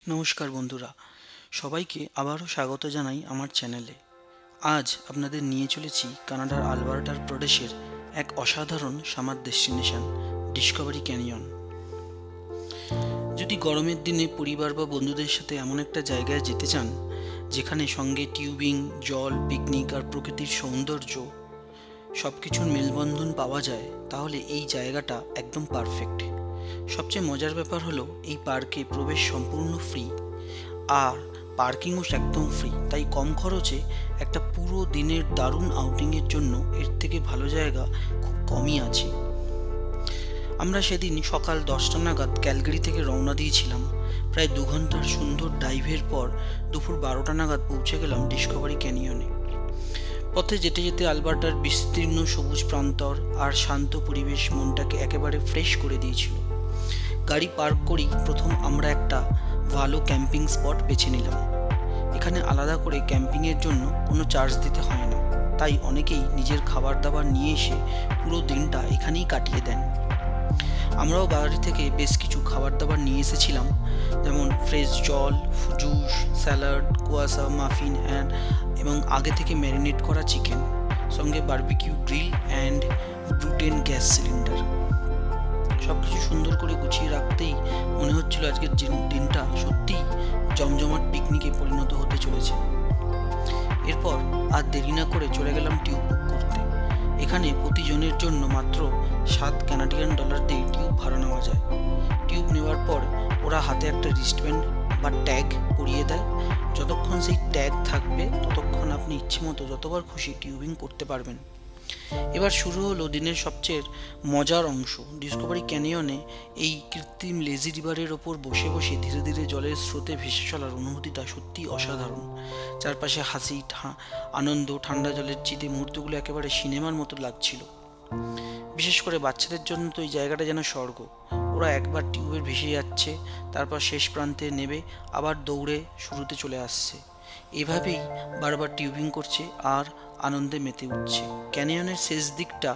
নমস্কার বন্ধুরা, সবাইকে আবারও স্বাগত জানাই আমার চ্যানেলে। আজ আপনাদের নিয়ে চলেছি কানাডার আলবার্টার প্রদেশের এক অসাধারণ সামার ডেস্টিনেশন ডিসকভারি ক্যানিয়ন। যদি গরমের দিনে পরিবার বা বন্ধুদের সাথে এমন একটা জায়গায় যেতে চান যেখানে সঙ্গে টিউবিং, জল, পিকনিক আর প্রকৃতির সৌন্দর্য সব কিছুর মেলবন্ধন পাওয়া যায়, তাহলে এই জায়গাটা একদম পারফেক্ট। সবচেয়ে মজার ব্যাপার হলো এই পার্কে প্রবেশ সম্পূর্ণ ফ্রি, আর পার্কিংও একদম ফ্রি। তাই কম খরচে একটা পুরো দিনের দারুণ আউটিংয়ের জন্য এর থেকে ভালো জায়গা খুব কমই আছে। আমরা সেদিন সকাল 10টা নাগাদ ক্যালগারি থেকে রওনা দিয়েছিলাম। প্রায় 2 ঘন্টার সুন্দর ড্রাইভের পর দুপুর 12টা নাগাদ পৌঁছে গেলাম ডিসকভারি ক্যানিয়নে। পথে যেতে যেতে আলবার্টার বিস্তীর্ণ সবুজ প্রান্তর আর শান্ত পরিবেশ মনটাকে একেবারে ফ্রেশ করে দিয়েছিল। গাড়ি পার্ক করেই প্রথম আমরা একটা ভালো ক্যাম্পিং স্পট বেছে নিলাম। এখানে আলাদা করে ক্যাম্পিংয়ের জন্য কোনো চার্জ দিতে হয় না, তাই অনেকেই নিজের খাবার দাবার নিয়ে এসে পুরো দিনটা এখানেই কাটিয়ে দেন। আমরাও বাড়ি থেকে বেশ কিছু খাবার দাবার নিয়ে এসেছিলাম, যেমন ফ্রেশ জল, জুস, স্যালাড, কুয়াশা, মাফিন এবং আগে থেকে ম্যারিনেট করা চিকেন, সঙ্গে barbecue grill and butane gas cylinder. সবকিছু সুন্দর করে গুছিয়ে রাখতেই মনে হচ্ছিল আজকের দিনটা সত্যিই জমজমাট পিকনিকে পরিণত হতে চলেছে। এরপর আর দেরি না করে চলে গেলাম টিউব বুক করতে। এখানে প্রতিজনের জন্য মাত্র $7 দিয়ে টিউব ভাড়া নেওয়া যায়। টিউব নেওয়ার পর ওরা হাতে একটা রিস্টব্যান্ড বা ট্যাগ পরিয়ে দেয়। যতক্ষণ সেই ট্যাগ থাকবে ততক্ষণ আপনি ইচ্ছে মতো যতবার খুশি টিউবিং করতে পারবেন। এবার শুরু হলো দিনের সবচেয়ে মজার অংশ। ডিসকভারি ক্যানিয়নে এই কৃত্রিম লেজি রিভারের ওপর বসে বসে ধীরে ধীরে জলের স্রোতে ভেসে চলার অনুভূতিটা সত্যিই অসাধারণ। চারপাশে হাসি, আনন্দ, ঠান্ডা জলের চিতে মুহূর্তগুলো একেবারে সিনেমার মতো লাগছিল। বিশেষ করে বাচ্চাদের জন্য তো এই জায়গাটা যেন স্বর্গ। ওরা একবার টিউবে ভেসে যাচ্ছে, তারপর শেষ প্রান্তে নেবে, আবার দৌড়ে শুরুতে চলে আসছে। এভাবেই বারবার টিউবিং করছে আর আনন্দে মেতে উঠছে। ক্যানিয়নের শেষ দিকটা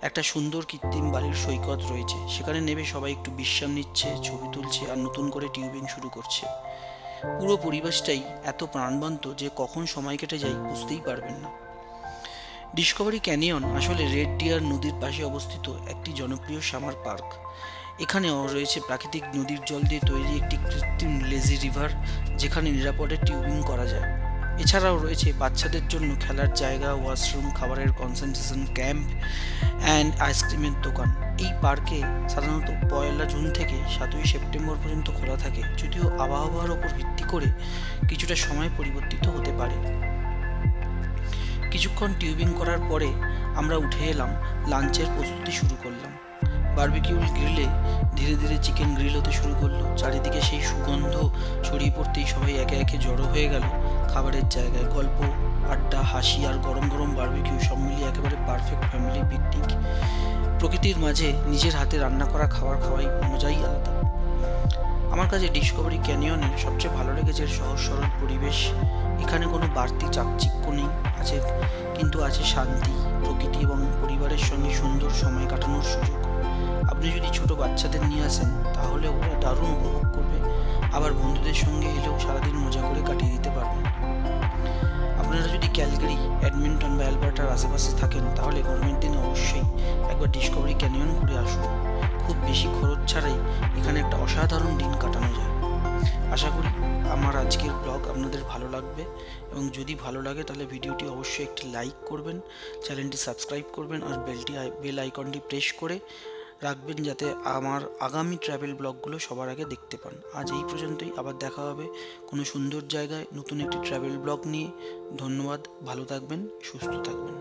একটা সুন্দর কৃত্রিম বালির সৈকত রয়েছে, সেখানে নেবে সবাই একটু বিশ্রাম নিচ্ছে, ছবি তুলছে আর নতুন করে টিউবিং শুরু করছে। পুরো পরিবেশটাই এত প্রাণবন্ত যে কখন সময় কেটে যায় বুঝতেই পারবেন না। ডিসকভারি ক্যানিয়ন আসলে রেড ডিয়ার নদীর পাশে অবস্থিত একটি জনপ্রিয় সামার পার্ক। এখানেও রয়েছে প্রাকৃতিক নদীর জল দিয়ে তৈরি একটি কৃত্রিম লেজি রিভার, যেখানে নিরাপদে টিউবিং করা যায়। এছাড়াও রয়েছে বাচ্চাদের জন্য খেলার জায়গা, ওয়াশরুম, খাবারের কনসেন্ট্রেশন ক্যাম্প অ্যান্ড আইসক্রিমের দোকান। এই পার্কে সাধারণত 1 জুন থেকে 7 সেপ্টেম্বর পর্যন্ত খোলা থাকে, যদিও আবহাওয়ার ওপর ভিত্তি করে কিছুটা সময় পরিবর্তিত হতে পারে। কিছুক্ষণ টিউবিং করার পরে আমরা উঠে এলাম, লাঞ্চের প্রস্তুতি শুরু করলাম। বারবিকিউ গ্রিলে ধীরে ধীরে চিকেন গ্রিল হতে শুরু করলো। চারিদিকে সেই সুগন্ধ ছড়িয়ে পড়তেই সবাই একে একে জড়ো হয়ে গেল খাবারের জায়গায়। গল্প, আড্ডা, হাসি আর গরম গরম বারবিকিউ সব মিলিয়ে একেবারে পারফেক্ট ফ্যামিলি পিকনিক। প্রকৃতির মাঝে নিজের হাতে রান্না করা খাবার খাওয়াই মজাই আলাদা। আমার কাছে ডিসকভারি ক্যানিয়নের সবচেয়ে ভালো লেগেছে সহজ সরল পরিবেশ। এখানে কোনো বাড়তি চাকচিক্য নেই, কিন্তু আছে শান্তি, প্রকৃতি এবং পরিবারের সঙ্গে সুন্দর সময় কাটানোর সুযোগ। আপনি যদি ছোট বাচ্চাদের নিয়ে আসেন তাহলে ওরা দারুণ উপভোগ করবে, আবার বন্ধুদের সঙ্গে এলেও সারাদিন মজা করে কাটিয়ে দিতে পারবেন। আপনারা যদি ক্যালগারি, এডমন্টন বা অ্যালবার্টার আশেপাশে থাকেন তাহলে গরমের দিনে অবশ্যই একবার ডিসকভারি ক্যানিয়ন ঘুরে আসুন। খুব বেশি খরচ ছাড়াই এখানে একটা অসাধারণ দিন কাটানো যায়। আশা করি আমার আজকের ব্লগ আপনাদের ভালো লাগবে, এবং যদি ভালো লাগে তাহলে ভিডিওটি অবশ্যই একটি লাইক করবেন, চ্যানেলটি সাবস্ক্রাইব করবেন আর বেল আইকনটি প্রেস করে রাখবেন যাতে আমার আগামী ট্রাভেল ব্লগগুলো সবার আগে দেখতে পান। আজ এই পর্যন্তই, আবার দেখা হবে কোনো সুন্দর জায়গায় নতুন একটি ট্রাভেল ব্লগ নিয়ে। ধন্যবাদ, ভালো থাকবেন, সুস্থ থাকবেন।